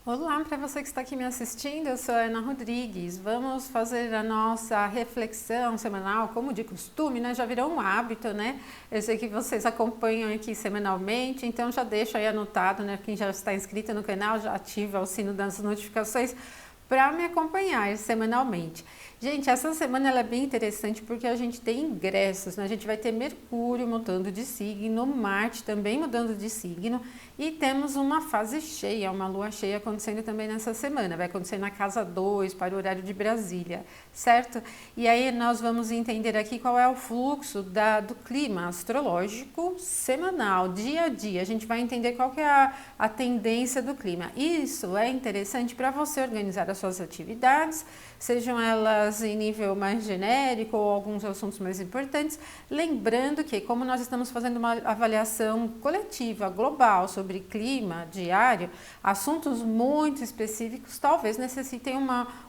Olá, para você que está aqui me assistindo, eu sou a Ana Rodrigues. Vamos fazer a nossa reflexão semanal, como de costume, né? Já virou um hábito, né? Eu sei que vocês acompanham aqui semanalmente, então já deixa aí anotado, né? Quem já está inscrito no canal, já ativa o sino das notificações para me acompanhar semanalmente. Gente, essa semana ela é bem interessante porque a gente tem ingressos, né? A gente vai ter Mercúrio mudando de signo, Marte também mudando de signo e temos uma fase cheia, uma lua cheia acontecendo também nessa semana. Vai acontecer na casa 2 para o horário de Brasília, certo? E aí nós vamos entender aqui qual é o fluxo do clima astrológico semanal, dia a dia. A gente vai entender qual que é a tendência do clima. Isso é interessante para você organizar as suas atividades, sejam elas em nível mais genérico ou alguns assuntos mais importantes, lembrando que como nós estamos fazendo uma avaliação coletiva, global, sobre clima diário, assuntos muito específicos talvez necessitem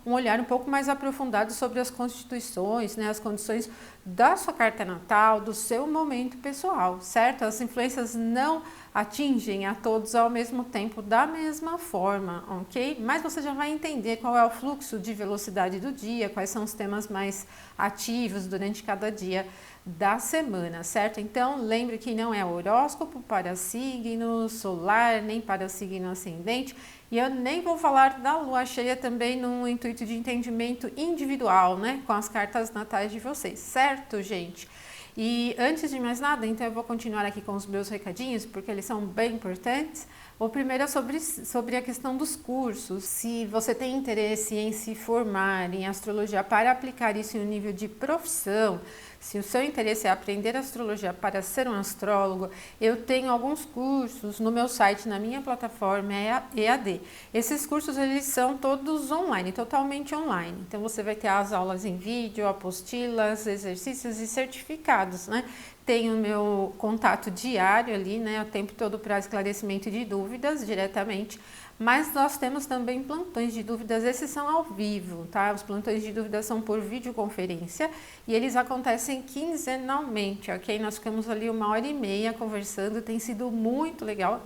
um olhar um pouco mais aprofundado sobre as constituições, né, as condições da sua carta natal, do seu momento pessoal, certo? As influências não atingem a todos ao mesmo tempo, da mesma forma, ok? Mas você já vai entender qual é o fluxo de velocidade do dia, quais são os temas mais ativos durante cada dia da semana, certo? Então, lembre que não é horóscopo para signo solar, nem para signo ascendente, e eu nem vou falar da lua cheia também no intuito de entendimento individual, né? Com as cartas natais de vocês, certo, gente? E antes de mais nada, então eu vou continuar aqui com os meus recadinhos, porque eles são bem importantes. O primeiro é sobre a questão dos cursos. Se você tem interesse em se formar em astrologia para aplicar isso em um nível de profissão, se o seu interesse é aprender astrologia para ser um astrólogo, eu tenho alguns cursos no meu site, na minha plataforma EAD. Esses cursos eles são todos online, totalmente online. Então você vai ter as aulas em vídeo, apostilas, exercícios e certificados, né? Tem o meu contato diário ali, né, o tempo todo para esclarecimento de dúvidas diretamente, mas nós temos também plantões de dúvidas, esses são ao vivo, tá? Os plantões de dúvidas são por videoconferência e eles acontecem quinzenalmente, ok? Nós ficamos ali 1h30 conversando, tem sido muito legal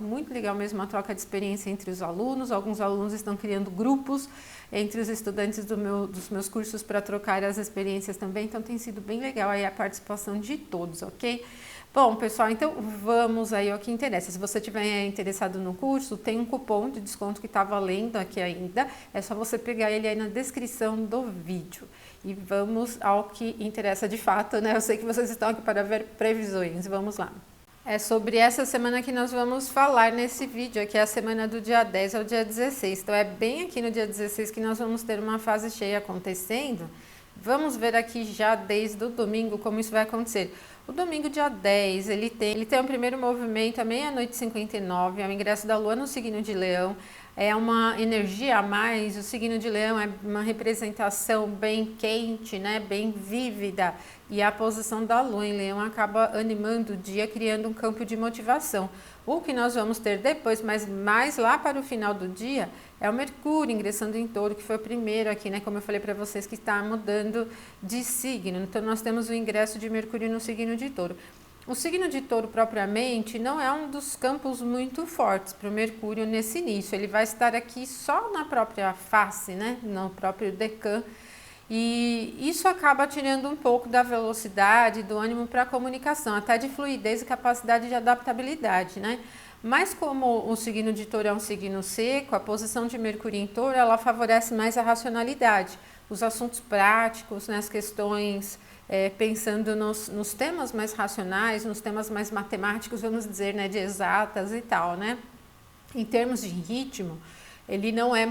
mesmo a troca de experiência entre os alunos. Alguns alunos estão criando grupos entre os estudantes dos meus cursos para trocar as experiências também, então tem sido bem legal aí a participação de todos, ok? Bom, pessoal, então vamos aí ao que interessa. Se você estiver interessado no curso, tem um cupom de desconto que está valendo aqui ainda, é só você pegar ele aí na descrição do vídeo. E vamos ao que interessa de fato, né? Eu sei que vocês estão aqui para ver previsões, vamos lá. É sobre essa semana que nós vamos falar nesse vídeo, aqui é a semana do dia 10 ao dia 16. Então é bem aqui no dia 16 que nós vamos ter uma fase cheia acontecendo. Vamos ver aqui já desde o domingo como isso vai acontecer. O domingo, dia 10, ele tem um primeiro movimento à 00:59, é o ingresso da Lua no signo de Leão. É uma energia a mais, o signo de Leão é uma representação bem quente, né, bem vívida, e a posição da Lua em Leão acaba animando o dia, criando um campo de motivação. O que nós vamos ter depois, mas mais lá para o final do dia, é o Mercúrio ingressando em Touro, que foi o primeiro aqui, né, como eu falei para vocês, que está mudando de signo. Então nós temos o ingresso de Mercúrio no signo de Touro. O signo de Touro propriamente não é um dos campos muito fortes para o Mercúrio nesse início. Ele vai estar aqui só na própria face, né? No próprio decan. E isso acaba tirando um pouco da velocidade, do ânimo para a comunicação, até de fluidez e capacidade de adaptabilidade, né? Mas como o signo de Touro é um signo seco, a posição de Mercúrio em Touro, ela favorece mais a racionalidade, os assuntos práticos, né, as questões pensando nos temas mais racionais, nos temas mais matemáticos, vamos dizer, né, de exatas e tal, né? Em termos de ritmo, ele não é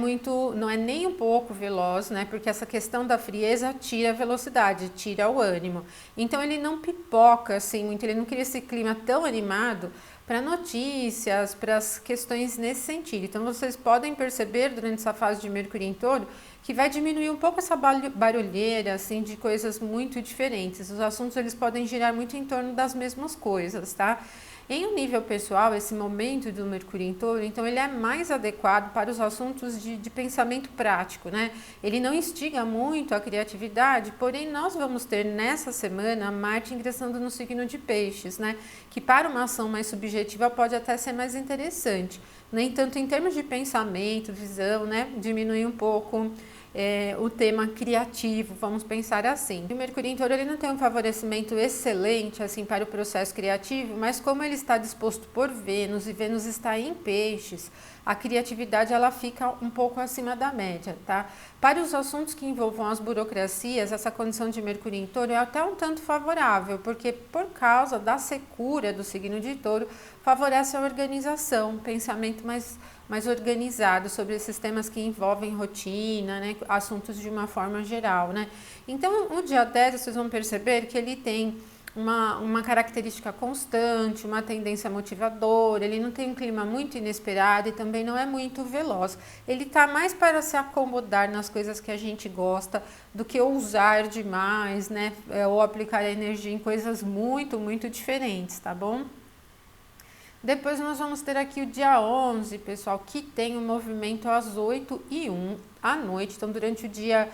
nem um pouco veloz, né? Porque essa questão da frieza tira a velocidade, tira o ânimo. Então ele não pipoca assim muito, ele não cria esse clima tão animado para notícias, para as questões nesse sentido. Então vocês podem perceber durante essa fase de Mercúrio em Touro que vai diminuir um pouco essa barulheira assim de coisas muito diferentes. Os assuntos eles podem girar muito em torno das mesmas coisas, tá? Em um nível pessoal, esse momento do Mercúrio em Touro, então ele é mais adequado para os assuntos de pensamento prático, né? Ele não instiga muito a criatividade, porém nós vamos ter nessa semana Marte ingressando no signo de Peixes, né? Que para uma ação mais subjetiva pode até ser mais interessante. nem tanto em termos de pensamento, visão, né? Diminui um pouco o tema criativo, vamos pensar assim. O Mercúrio em Touro ele não tem um favorecimento excelente assim para o processo criativo, mas como ele está disposto por Vênus e Vênus está em Peixes, a criatividade ela fica um pouco acima da média, tá? Para os assuntos que envolvam as burocracias, essa condição de Mercúrio em Touro é até um tanto favorável, porque por causa da secura do signo de Touro, favorece a organização, pensamento mais organizado sobre esses temas que envolvem rotina, né, assuntos de uma forma geral, né. Então, o dia 10, vocês vão perceber que ele tem uma característica constante, uma tendência motivadora, ele não tem um clima muito inesperado e também não é muito veloz. Ele está mais para se acomodar nas coisas que a gente gosta do que ousar demais, né, ou aplicar a energia em coisas muito diferentes, tá bom? Depois nós vamos ter aqui o dia 11, pessoal, que tem um movimento às 8h01 à noite. Então, durante o dia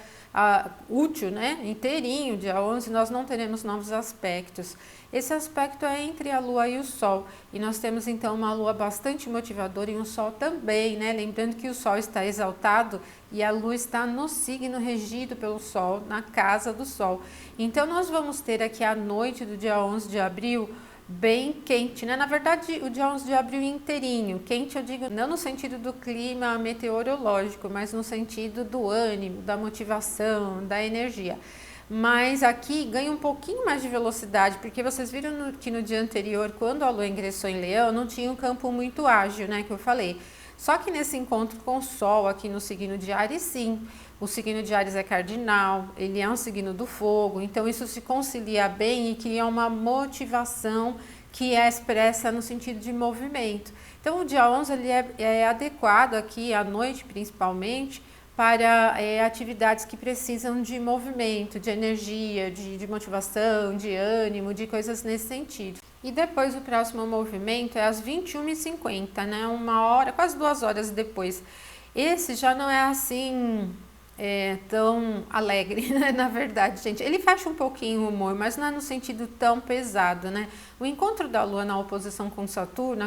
útil, né, inteirinho, dia 11, nós não teremos novos aspectos. Esse aspecto é entre a Lua e o Sol. E nós temos, então, uma Lua bastante motivadora e um Sol também, né? Lembrando que o Sol está exaltado e a Lua está no signo regido pelo Sol, na casa do Sol. Então, nós vamos ter aqui a noite do dia 11 de abril, bem quente, né? Na verdade, o dia 11 de abril inteirinho. Quente, eu digo, não no sentido do clima meteorológico, mas no sentido do ânimo, da motivação, da energia. Mas aqui ganha um pouquinho mais de velocidade, porque vocês viram que no dia anterior, quando a Lua ingressou em Leão, não tinha um campo muito ágil, né? Que eu falei. Só que nesse encontro com o Sol aqui no signo de Áries, sim, o signo de Áries é cardinal, ele é um signo do fogo, então isso se concilia bem e cria uma motivação que é expressa no sentido de movimento. Então o dia 11 ele é adequado aqui à noite principalmente para atividades que precisam de movimento, de energia, de motivação, de ânimo, de coisas nesse sentido. E depois o próximo movimento é às 21h50, né? 1 hora, quase 2 horas depois. Esse já não é assim tão alegre, né? Na verdade, gente. Ele fecha um pouquinho o humor, mas não é no sentido tão pesado, né? O encontro da Lua na oposição com Saturno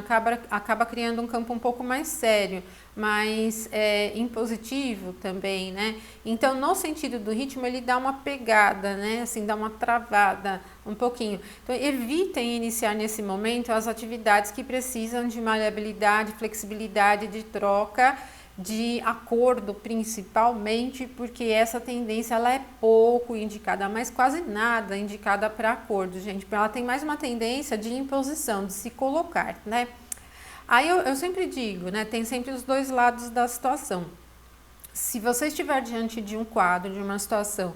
acaba criando um campo um pouco mais sério, mais impositivo também, né? Então, no sentido do ritmo, ele dá uma pegada, né? Assim, dá uma travada um pouquinho. Então, evitem iniciar nesse momento as atividades que precisam de maleabilidade, flexibilidade, de troca, de acordo principalmente, porque essa tendência ela é pouco indicada, mas quase nada indicada para acordo, gente. Ela tem mais uma tendência de imposição, de se colocar, né? Aí eu sempre digo, né? Tem sempre os dois lados da situação. Se você estiver diante de um quadro, de uma situação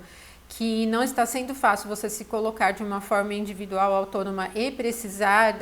que não está sendo fácil você se colocar de uma forma individual, autônoma e precisar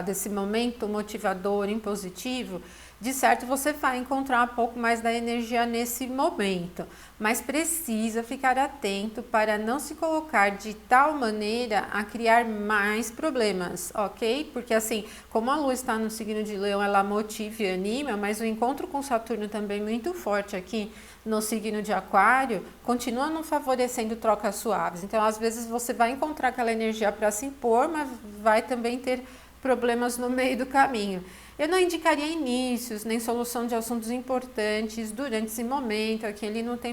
desse momento motivador, impositivo, de certo você vai encontrar um pouco mais da energia nesse momento, mas precisa ficar atento para não se colocar de tal maneira a criar mais problemas, ok? Porque assim, como a Lua está no signo de Leão, ela motiva e anima, mas o encontro com Saturno também muito forte aqui no signo de Aquário, continua não favorecendo trocas suaves. Então, às vezes você vai encontrar aquela energia para se impor, mas vai também ter problemas no meio do caminho. Eu não indicaria inícios, nem solução de assuntos importantes durante esse momento, aqui ele não tem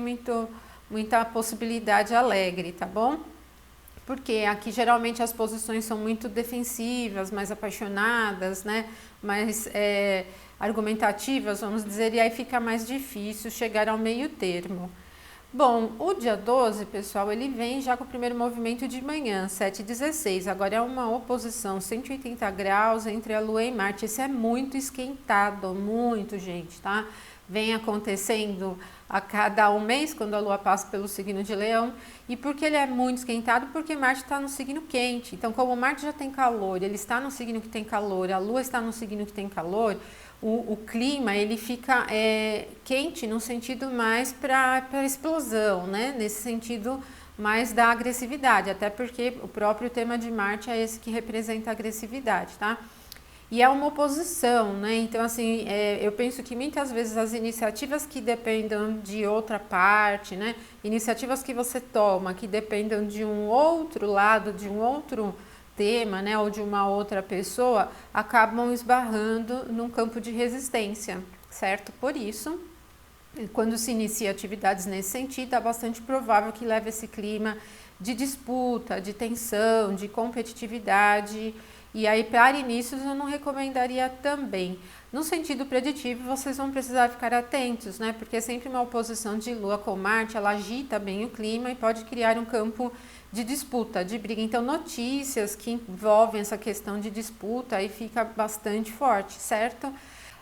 muita possibilidade alegre, tá bom? Porque aqui geralmente as posições são muito defensivas, mais apaixonadas, né? Mais argumentativas, vamos dizer, e aí fica mais difícil chegar ao meio termo. Bom, o dia 12, pessoal, ele vem já com o primeiro movimento de manhã, 7h16. Agora é uma oposição 180 graus entre a Lua e Marte. Isso é muito esquentado, muito, gente, tá? Vem acontecendo a cada um mês, quando a Lua passa pelo signo de Leão. E por que ele é muito esquentado? Porque Marte está no signo quente. Então, como Marte já tem calor, ele está no signo que tem calor, a Lua está no signo que tem calor, o clima ele fica quente no sentido mais para explosão, né? Nesse sentido mais da agressividade, até porque o próprio tema de Marte é esse que representa a agressividade, tá? E é uma oposição, né? Então, assim, eu penso que muitas vezes as iniciativas que dependam de outra parte, né? Iniciativas que você toma, que dependam de um outro lado, de um outro tema, né, ou de uma outra pessoa, acabam esbarrando num campo de resistência, certo? Por isso, quando se inicia atividades nesse sentido, é bastante provável que leve esse clima de disputa, de tensão, de competitividade. E aí, para inícios, eu não recomendaria também. No sentido preditivo, vocês vão precisar ficar atentos, né? Porque sempre uma oposição de Lua com Marte, ela agita bem o clima e pode criar um campo de disputa, de briga. Então, notícias que envolvem essa questão de disputa aí fica bastante forte, certo?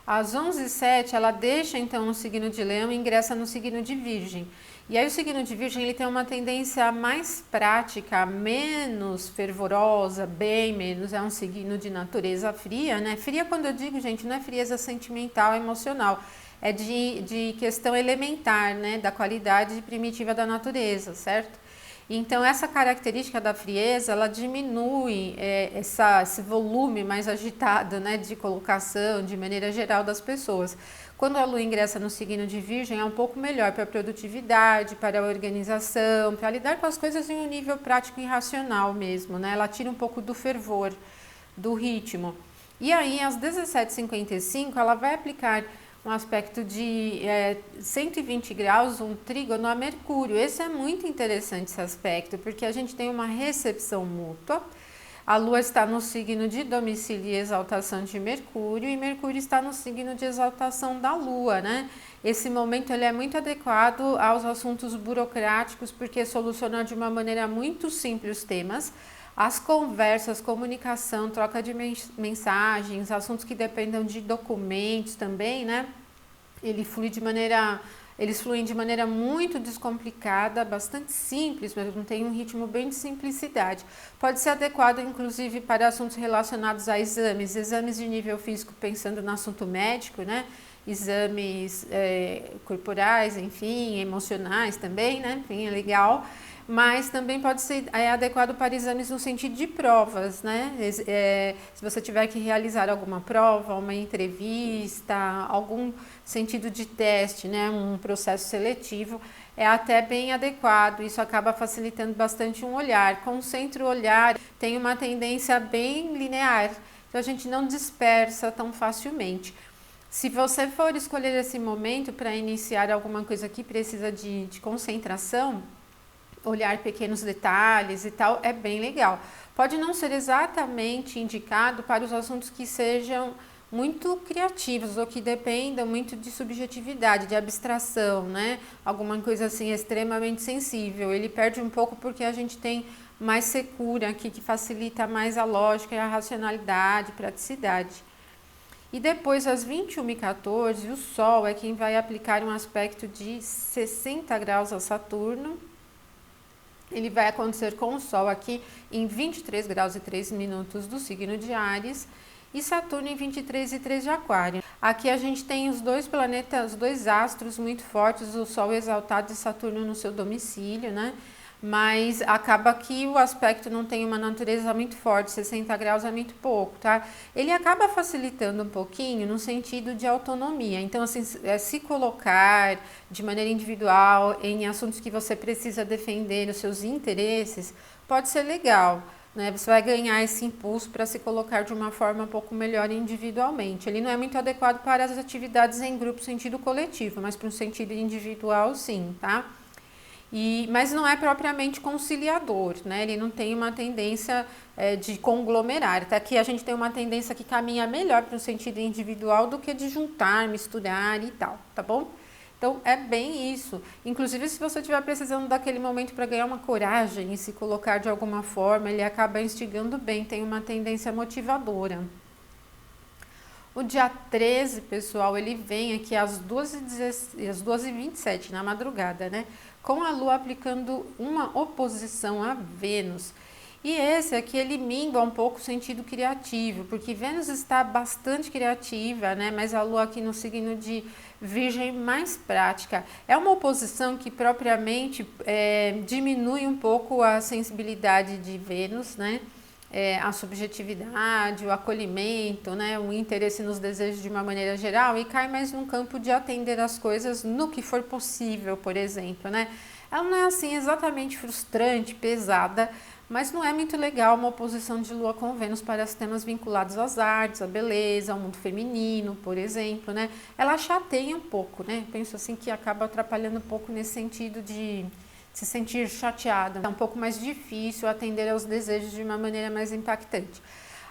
Às 11h07, ela deixa então o signo de Leão e ingressa no signo de Virgem. E aí o signo de Virgem ele tem uma tendência mais prática, menos fervorosa, bem menos, é um signo de natureza fria, né? Fria quando eu digo, gente, não é frieza sentimental, emocional, é de questão elementar, né? Da qualidade primitiva da natureza, certo? Então, essa característica da frieza, ela diminui esse volume mais agitado, né, de colocação, de maneira geral, das pessoas. Quando a Lua ingressa no signo de Virgem, é um pouco melhor para a produtividade, para a organização, para lidar com as coisas em um nível prático e racional mesmo, né? Ela tira um pouco do fervor, do ritmo. E aí, às 17h55, ela vai aplicar um aspecto de 120 graus, um trígono a Mercúrio. Esse é muito interessante, esse aspecto, porque a gente tem uma recepção mútua. A Lua está no signo de domicílio e exaltação de Mercúrio, e Mercúrio está no signo de exaltação da Lua, né? Esse momento ele é muito adequado aos assuntos burocráticos, porque soluciona de uma maneira muito simples os temas. As conversas, comunicação, troca de mensagens, assuntos que dependam de documentos também, né? Eles fluem de maneira muito descomplicada, bastante simples, mas não tem um ritmo bem de simplicidade. Pode ser adequado, inclusive, para assuntos relacionados a exames de nível físico, pensando no assunto médico, né? Exames corporais, enfim, emocionais também, né? Enfim, é legal. Mas também pode ser adequado para exames no sentido de provas, né? Se você tiver que realizar alguma prova, uma entrevista, algum sentido de teste, né? Um processo seletivo, é até bem adequado. Isso acaba facilitando bastante um olhar. Concentra o olhar, tem uma tendência bem linear, então a gente não dispersa tão facilmente. Se você for escolher esse momento para iniciar alguma coisa que precisa de concentração, olhar pequenos detalhes e tal, é bem legal. Pode não ser exatamente indicado para os assuntos que sejam muito criativos ou que dependam muito de subjetividade, de abstração, né? Alguma coisa assim extremamente sensível. Ele perde um pouco porque a gente tem mais secura aqui, que facilita mais a lógica e a racionalidade, praticidade. E depois, às 21h14, o Sol é quem vai aplicar um aspecto de 60 graus a Saturno. Ele vai acontecer com o Sol aqui em 23 graus e 3 minutos do signo de Áries e Saturno em 23 e 3 de Aquário. Aqui a gente tem os dois planetas, os dois astros muito fortes, o Sol exaltado e Saturno no seu domicílio, né? Mas acaba que o aspecto não tem uma natureza muito forte, 60 graus é muito pouco, tá? Ele acaba facilitando um pouquinho no sentido de autonomia. Então, assim, se colocar de maneira individual em assuntos que você precisa defender os seus interesses, pode ser legal, né? Você vai ganhar esse impulso para se colocar de uma forma um pouco melhor individualmente. Ele não é muito adequado para as atividades em grupo, sentido coletivo, mas para um sentido individual, sim, tá? Mas não é propriamente conciliador, né? Ele não tem uma tendência de conglomerar. Até que a gente tem uma tendência que caminha melhor para o sentido individual do que de juntar, misturar e tal, tá bom? Então é bem isso. Inclusive, se você estiver precisando daquele momento para ganhar uma coragem e se colocar de alguma forma, ele acaba instigando bem, tem uma tendência motivadora. O dia 13, pessoal, ele vem aqui às 12h27, na madrugada, né? Com a Lua aplicando uma oposição a Vênus. E esse aqui, ele mingua um pouco o sentido criativo, porque Vênus está bastante criativa, né? Mas a Lua aqui no signo de Virgem mais prática. É uma oposição que propriamente diminui um pouco a sensibilidade de Vênus, né? A subjetividade, o acolhimento, né, o interesse nos desejos de uma maneira geral, e cai mais num campo de atender as coisas no que for possível, por exemplo, né? Ela não é assim exatamente frustrante, pesada, Mas não é muito legal uma oposição de Lua com Vênus para os temas vinculados às artes, à beleza, ao mundo feminino, por exemplo, né? Ela chateia um pouco, né? Penso assim que acaba atrapalhando um pouco nesse sentido de se sentir chateada. É um pouco mais difícil atender aos desejos de uma maneira mais impactante.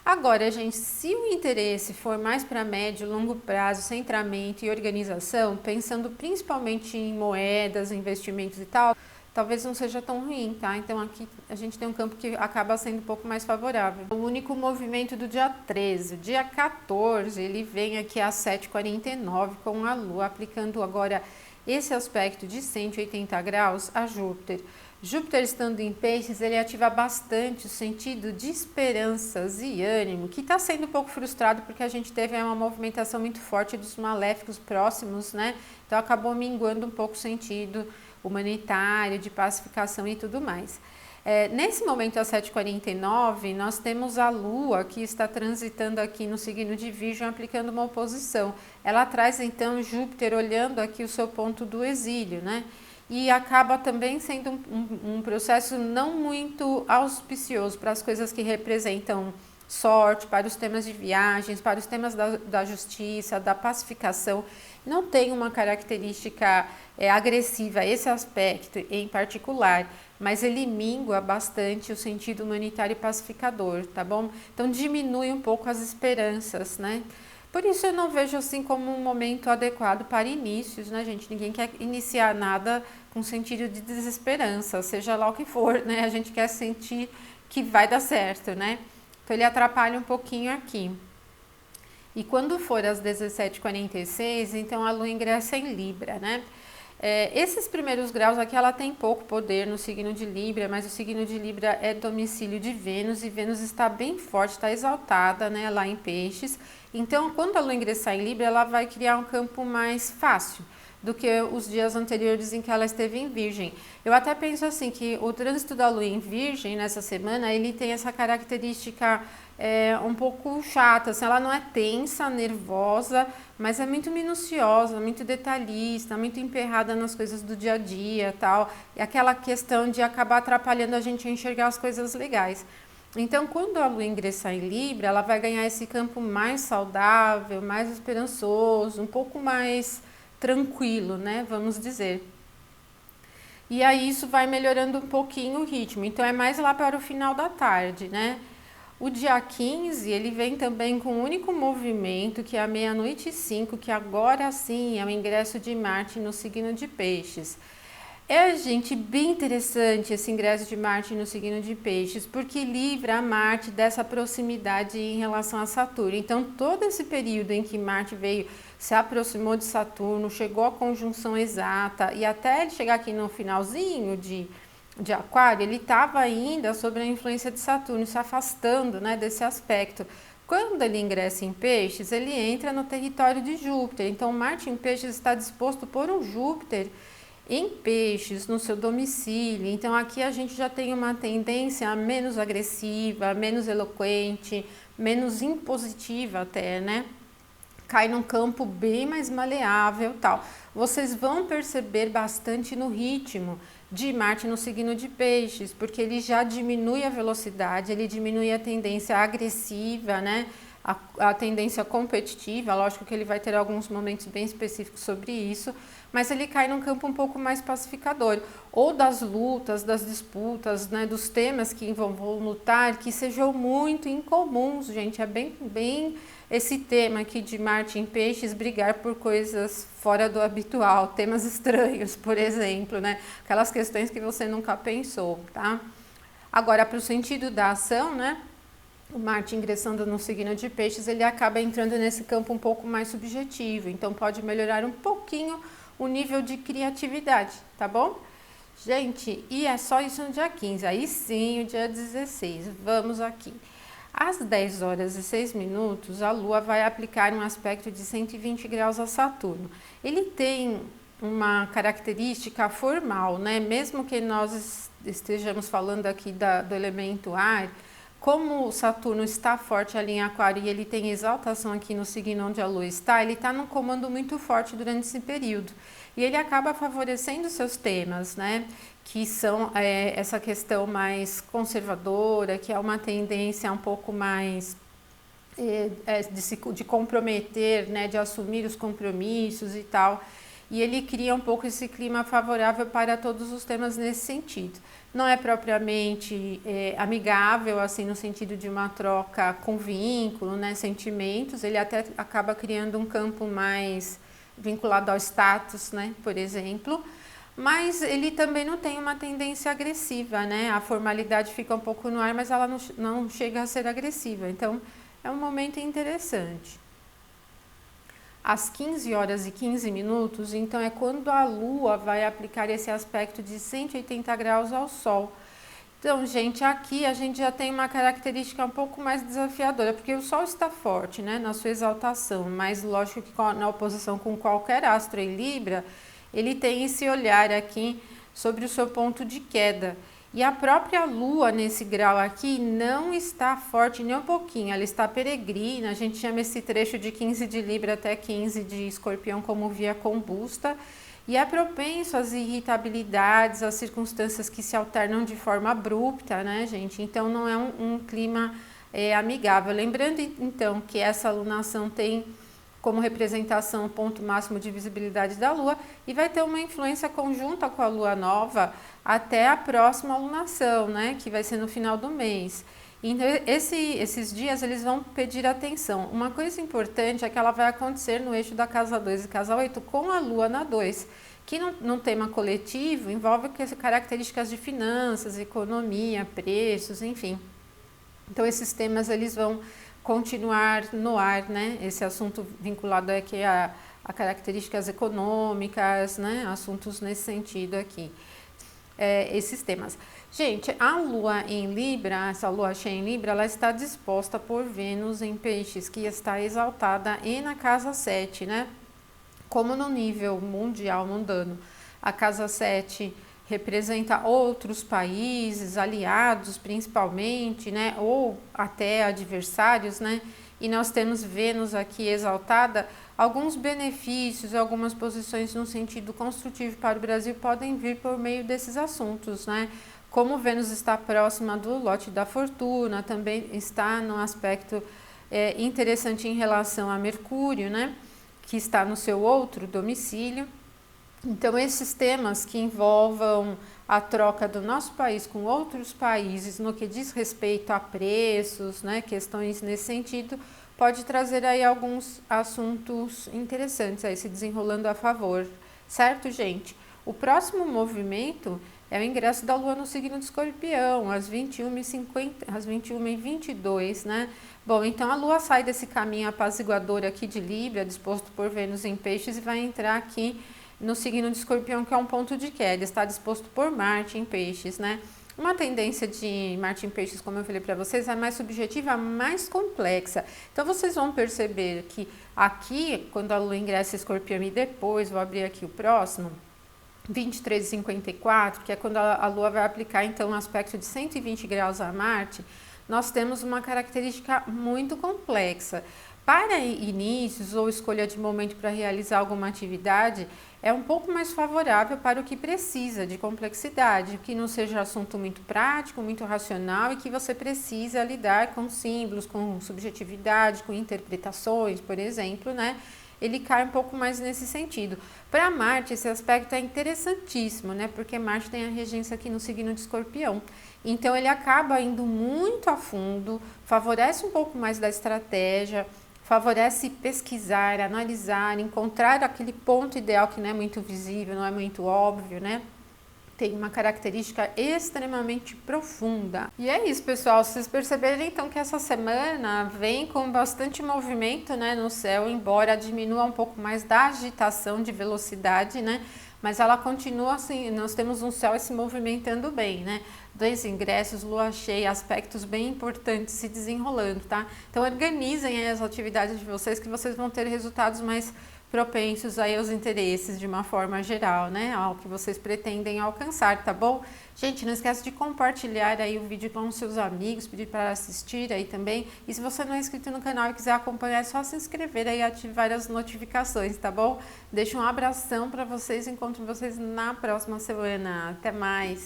Agora, gente, se o interesse for mais para médio e longo prazo, centramento e organização, pensando principalmente em moedas, investimentos e tal, talvez não seja tão ruim, tá? Então aqui a gente tem um campo que acaba sendo um pouco mais favorável. O único movimento do dia 13, o dia 14, ele vem aqui às 7h49 com a Lua, aplicando agora esse aspecto de 180 graus a Júpiter. Júpiter estando em peixes, ele ativa bastante o sentido de esperanças e ânimo, que está sendo um pouco frustrado porque a gente teve uma movimentação muito forte dos maléficos próximos, né? Então acabou minguando um pouco o sentido humanitário, de pacificação e tudo mais. Nesse momento, às 7h49, nós temos a Lua que está transitando aqui no signo de Virgem, aplicando uma oposição. Ela traz então Júpiter olhando aqui o seu ponto do exílio, né? E acaba também sendo um processo não muito auspicioso para as coisas que representam sorte, para os temas de viagens, para os temas da justiça, da pacificação. Não tem uma característica agressiva, esse aspecto em particular, mas ele mingua bastante o sentido humanitário e pacificador, tá bom? Então diminui um pouco as esperanças, né? Por isso eu não vejo assim como um momento adequado para inícios, né, gente? Ninguém quer iniciar nada com sentido de desesperança, seja lá o que for, né? A gente quer sentir que vai dar certo, né? Então ele atrapalha um pouquinho aqui. E quando for às 17h46, então a Lua ingressa em Libra, né? Esses primeiros graus aqui, ela tem pouco poder no signo de Libra, mas o signo de Libra é domicílio de Vênus, e Vênus está bem forte, está exaltada, né, lá em Peixes. Então, quando a Lua ingressar em Libra, ela vai criar um campo mais fácil do que os dias anteriores em que ela esteve em Virgem. Eu até penso assim, que o trânsito da Lua em Virgem, nessa semana, ele tem essa característica um pouco chata, assim, ela não é tensa, nervosa, mas é muito minuciosa, muito detalhista, muito emperrada nas coisas do dia a dia, tal, e aquela questão de acabar atrapalhando a gente a enxergar as coisas legais. Então, quando a Lua ingressar em Libra, ela vai ganhar esse campo mais saudável, mais esperançoso, um pouco mais tranquilo, né, vamos dizer. E aí isso vai melhorando um pouquinho o ritmo, então é mais lá para o final da tarde, né. O dia 15, ele vem também com um único movimento, que é a 00:05, que agora sim é o ingresso de Marte no signo de Peixes. Gente, bem interessante esse ingresso de Marte no signo de Peixes, porque livra a Marte dessa proximidade em relação a Saturno. Então, todo esse período em que Marte se aproximou de Saturno, chegou à conjunção exata, e até ele chegar aqui no finalzinho de Aquário, ele estava ainda sob a influência de Saturno, se afastando, né, desse aspecto. Quando ele ingressa em Peixes, ele entra no território de Júpiter. Então, Marte em Peixes está disposto por um Júpiter em Peixes, no seu domicílio. Então, aqui a gente já tem uma tendência menos agressiva, menos eloquente, menos impositiva até, né? Cai num campo bem mais maleável, tal. Vocês vão perceber bastante no ritmo de Marte no signo de Peixes, porque ele já diminui a velocidade, ele diminui a tendência agressiva, né? A tendência competitiva. Lógico que ele vai ter alguns momentos bem específicos sobre isso, mas ele cai num campo um pouco mais pacificador, ou das lutas, das disputas, né, dos temas que vão lutar, que sejam muito incomuns, gente. É bem esse tema aqui de Marte em Peixes, brigar por coisas fora do habitual, temas estranhos, por exemplo, né? Aquelas questões que você nunca pensou, tá? Agora, para o sentido da ação, né? O Marte ingressando no signo de Peixes, ele acaba entrando nesse campo um pouco mais subjetivo, então pode melhorar um pouquinho o nível de criatividade, tá bom? Gente, e é só isso no dia 15, aí sim o dia 16, vamos aqui. Às 10h06, a Lua vai aplicar um aspecto de 120 graus a Saturno. Ele tem uma característica formal, né? Mesmo que nós estejamos falando aqui do elemento ar, como o Saturno está forte ali em Aquário e ele tem exaltação aqui no signo onde a Lua está, ele está num comando muito forte durante esse período. E ele acaba favorecendo seus temas, né? Que são essa questão mais conservadora, que é uma tendência um pouco mais de comprometer, né? De assumir os compromissos e tal. E ele cria um pouco esse clima favorável para todos os temas nesse sentido. Não é propriamente amigável, assim, no sentido de uma troca com vínculo, né, sentimentos, ele até acaba criando um campo mais vinculado ao status, né, por exemplo, mas ele também não tem uma tendência agressiva, né, a formalidade fica um pouco no ar, mas ela não chega a ser agressiva, então é um momento interessante. Às 15 horas e 15 minutos, então é quando a Lua vai aplicar esse aspecto de 180 graus ao Sol. Então, gente, aqui a gente já tem uma característica um pouco mais desafiadora, porque o Sol está forte, né, na sua exaltação, mas lógico que na oposição com qualquer astro em Libra, ele tem esse olhar aqui sobre o seu ponto de queda. E a própria Lua, nesse grau aqui, não está forte nem um pouquinho, ela está peregrina, a gente chama esse trecho de 15 de Libra até 15 de Escorpião como via combusta, e é propenso às irritabilidades, às circunstâncias que se alternam de forma abrupta, né, gente? Então, não é um clima amigável. Lembrando, então, que essa alunação tem como representação o ponto máximo de visibilidade da Lua e vai ter uma influência conjunta com a Lua nova até a próxima alunação, né, que vai ser no final do mês. Então, esses dias eles vão pedir atenção. Uma coisa importante é que ela vai acontecer no eixo da casa 2 e casa 8 com a Lua na 2, que no tema coletivo envolve características de finanças, economia, preços, enfim. Então, esses temas eles vão continuar no ar, né? Esse assunto vinculado aqui a características econômicas, né? Assuntos nesse sentido aqui. Esses temas. Gente, a Lua em Libra, essa Lua cheia em Libra, ela está disposta por Vênus em Peixes, que está exaltada e na casa 7, né? Como no nível mundial, mundano, a casa 7 representa outros países, aliados principalmente, né, ou até adversários, né, e nós temos Vênus aqui exaltada, alguns benefícios, algumas posições no sentido construtivo para o Brasil podem vir por meio desses assuntos, né, como Vênus está próxima do lote da fortuna, também está num aspecto interessante em relação a Mercúrio, né, que está no seu outro domicílio. Então, esses temas que envolvam a troca do nosso país com outros países no que diz respeito a preços, né, questões nesse sentido, pode trazer aí alguns assuntos interessantes aí se desenrolando a favor, certo, gente? O próximo movimento é o ingresso da Lua no signo de Escorpião, às 21h50, às 21h22, né? Bom, então a Lua sai desse caminho apaziguador aqui de Libra, disposto por Vênus em Peixes, e vai entrar aqui no signo de Escorpião, que é um ponto de queda, está disposto por Marte em Peixes, né? Uma tendência de Marte em Peixes, como eu falei para vocês, é mais subjetiva, mais complexa. Então, vocês vão perceber que aqui, quando a Lua ingressa em Escorpião, e depois, vou abrir aqui o próximo, 23h54, que é quando a Lua vai aplicar, então, um aspecto de 120 graus a Marte, nós temos uma característica muito complexa. Para inícios ou escolha de momento para realizar alguma atividade, é um pouco mais favorável para o que precisa de complexidade, que não seja assunto muito prático, muito racional e que você precisa lidar com símbolos, com subjetividade, com interpretações, por exemplo, né? Ele cai um pouco mais nesse sentido. Para Marte, esse aspecto é interessantíssimo, né? Porque Marte tem a regência aqui no signo de Escorpião. Então, ele acaba indo muito a fundo, favorece um pouco mais da estratégia, favorece pesquisar, analisar, encontrar aquele ponto ideal que não é muito visível, não é muito óbvio, né? Tem uma característica extremamente profunda. E é isso, pessoal. Vocês perceberam então que essa semana vem com bastante movimento, né, no céu, embora diminua um pouco mais da agitação de velocidade, né? Mas ela continua assim, nós temos um céu se movimentando bem, né? 2 ingressos, lua cheia, aspectos bem importantes se desenrolando, tá? Então organizem aí as atividades de vocês que vocês vão ter resultados mais propensos aí aos interesses de uma forma geral, né? Ao que vocês pretendem alcançar, tá bom? Gente, não esquece de compartilhar aí o vídeo com os seus amigos, pedir para assistir aí também. E se você não é inscrito no canal e quiser acompanhar, é só se inscrever aí e ativar as notificações, tá bom? Deixo um abração para vocês, encontro vocês na próxima semana. Até mais!